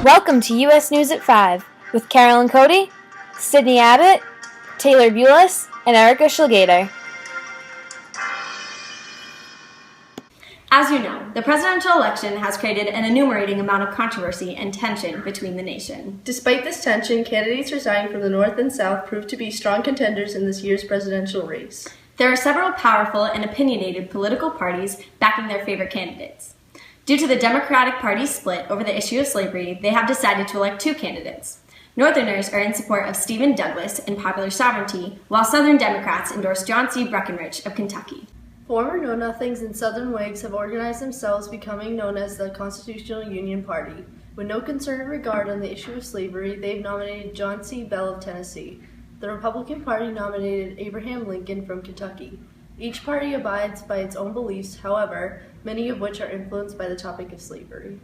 Welcome to U.S. News at 5 with Carolyn, Cody, Sydney Abbott, Taylor Bulis, and Erika Schlageter. As you know, the presidential election has created an enumerating amount of controversy and tension between the nation. Despite this tension, candidates resigning from the North and South proved to be strong contenders in this year's presidential race. There are several powerful and opinionated political parties backing their favorite candidates. Due to the Democratic Party's split over the issue of slavery, they have decided to elect two candidates. Northerners are in support of Stephen Douglas and popular sovereignty, while Southern Democrats endorse John C. Breckinridge of Kentucky. Former Know-Nothings and Southern Whigs have organized themselves, becoming known as the Constitutional Union Party. With no concern or regard on the issue of slavery, they've nominated John C. Bell of Tennessee. The Republican Party nominated Abraham Lincoln from Kentucky. Each party abides by its own beliefs, however, many of which are influenced by the topic of slavery.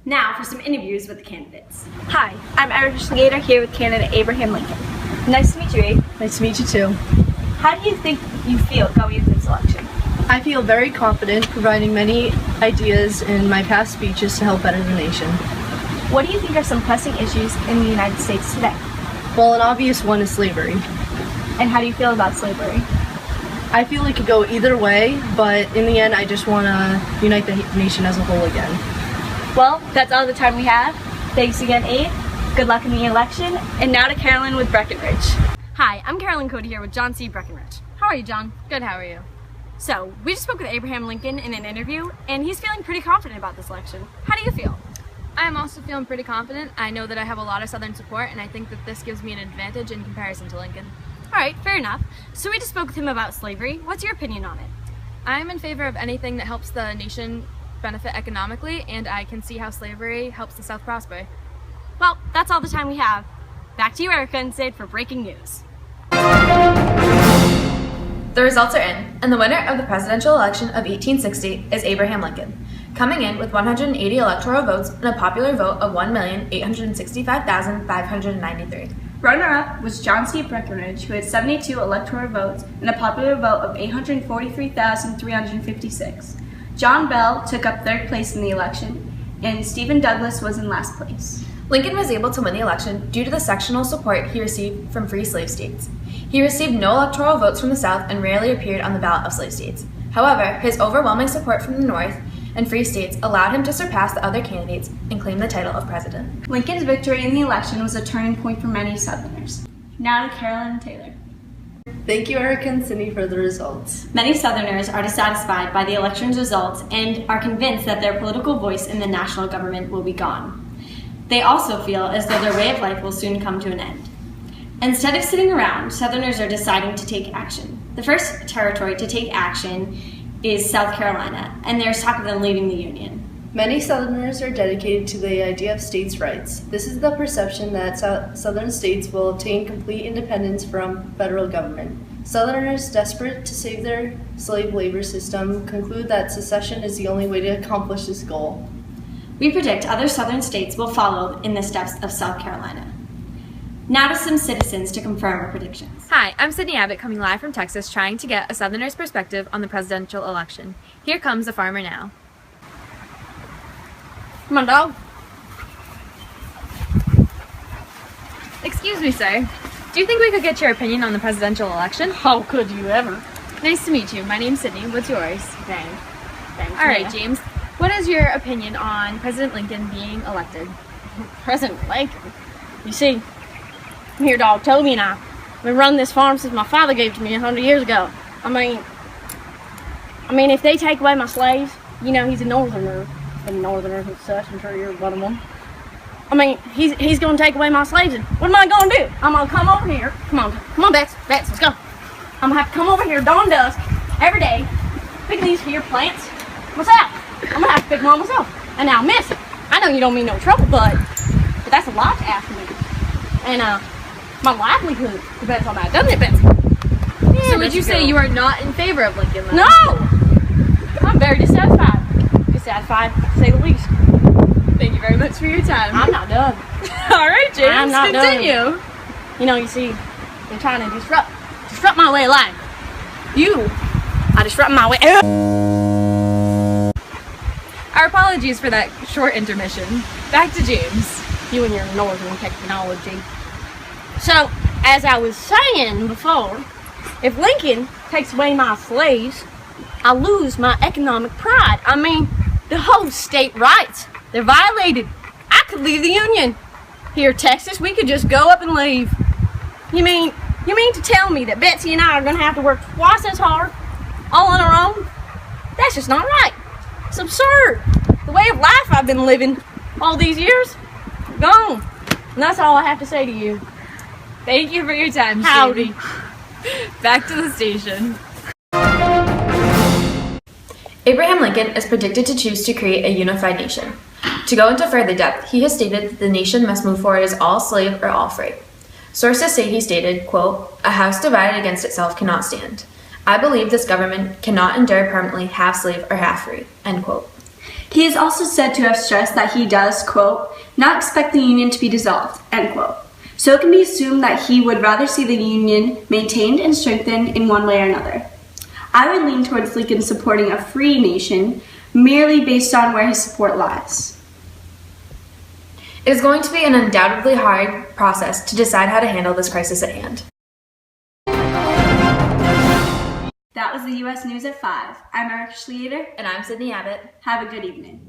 Now for some interviews with the candidates. Hi, I'm Erika Schlageter here with candidate Abraham Lincoln. Nice to meet you, Abe. Nice to meet you too. How do you think you feel going into this election? I feel very confident, providing many ideas in my past speeches to help better the nation. What do you think are some pressing issues in the United States today? Well, an obvious one is slavery. And how do you feel about slavery? I feel it could go either way, but in the end, I just want to unite the nation as a whole again. Well, that's all the time we have. Thanks again, Abe. Good luck in the election. And now to Carolyn with Breckinridge. Hi, I'm Carolyn Cody here with John C. Breckinridge. How are you, John? Good, how are you? So, we just spoke with Abraham Lincoln in an interview, and he's feeling pretty confident about this election. How do you feel? I'm also feeling pretty confident. I know that I have a lot of Southern support, and I think that this gives me an advantage in comparison to Lincoln. All right, fair enough. So we just spoke with him about slavery. What's your opinion on it? I'm in favor of anything that helps the nation benefit economically, and I can see how slavery helps the South prosper. Well, that's all the time we have. Back to you, Erika and Sid, for breaking news. The results are in, and the winner of the presidential election of 1860 is Abraham Lincoln, coming in with 180 electoral votes and a popular vote of 1,865,593. Runner-up was John C. Breckinridge, who had 72 electoral votes and a popular vote of 843,356. John Bell took up third place in the election, and Stephen Douglas was in last place. Lincoln was able to win the election due to the sectional support he received from free slave states. He received no electoral votes from the South and rarely appeared on the ballot of slave states. However, his overwhelming support from the North and free states allowed him to surpass the other candidates and claim the title of president. Lincoln's victory in the election was a turning point for many Southerners. Now to Carolyn and Taylor. Thank you, Erika and Sydney, for the results. Many Southerners are dissatisfied by the election's results and are convinced that their political voice in the national government will be gone. They also feel as though their way of life will soon come to an end. Instead of sitting around, Southerners are deciding to take action. The first territory to take action is South Carolina, and there's talk of them leaving the Union. Many Southerners are dedicated to the idea of states' rights. This is the perception that Southern states will obtain complete independence from federal government. Southerners, desperate to save their slave labor system, conclude that secession is the only way to accomplish this goal. We predict other Southern states will follow in the steps of South Carolina. Now to some citizens to confirm our predictions. Hi, I'm Sydney Abbott coming live from Texas trying to get a Southerner's perspective on the presidential election. Here comes a farmer now. Come on, dog. Excuse me, sir. Do you think we could get your opinion on the presidential election? How could you ever? Nice to meet you. My name's Sydney. What's yours? Thanks. All right, James. What is your opinion on President Lincoln being elected? President Lincoln. You see, here, dog, Toby and I, we've run this farm since my father gave it to me 100 years ago. I mean, if they take away my slaves, you know, he's a northerner and and such. I'm sure you're one of them. I mean, he's going to take away my slaves, and what am I going to do? I'm going to come over here. Come on, Bets, let's go. I'm going to have to come over here dawn dusk every day, picking these here plants myself. I'm going to have to pick them all myself. And now, miss, I know you don't mean no trouble, but that's a lot to ask me. And, my livelihood depends on that, doesn't it, Betsy? Yeah, So would you say you are not in favor of Lincoln, then? No! I'm very dissatisfied. Dissatisfied, to say the least. Thank you very much for your time. I'm not done. All right, James, I'm not continue. done. You know, you see, they're trying to disrupt my way of life. You are disrupting my way. Our apologies for that short intermission. Back to James. You and your northern technology. So, as I was saying before, if Lincoln takes away my slaves, I lose my economic pride. I mean, the whole state rights, they're violated. I could leave the Union. Here, Texas, we could just go up and leave. You mean to tell me that Betsy and I are going to have to work twice as hard, all on our own? That's just not right. It's absurd. The way of life I've been living all these years, gone. And that's all I have to say to you. Thank you for your time, Howdy. Back to the station. Abraham Lincoln is predicted to choose to create a unified nation. To go into further depth, he has stated that the nation must move forward as all slave or all free. Sources say he stated, quote, "A house divided against itself cannot stand. I believe this government cannot endure permanently half slave or half free," end quote. He is also said to have stressed that he does, quote, "not expect the Union to be dissolved," end quote. So it can be assumed that he would rather see the Union maintained and strengthened in one way or another. I would lean towards Lincoln supporting a free nation merely based on where his support lies. It is going to be an undoubtedly hard process to decide how to handle this crisis at hand. That was the U.S. News at 5. I'm Erika Schlageter. And I'm Sydney Abbott. Have a good evening.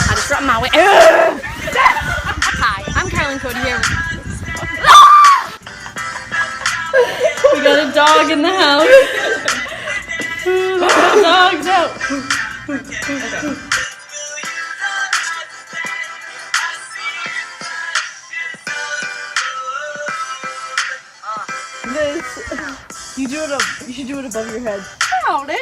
I just dropped my way. Hi, I'm Carolyn, Cody here. We got a dog in the house. Dog's out. You should do it above your head. Howdy.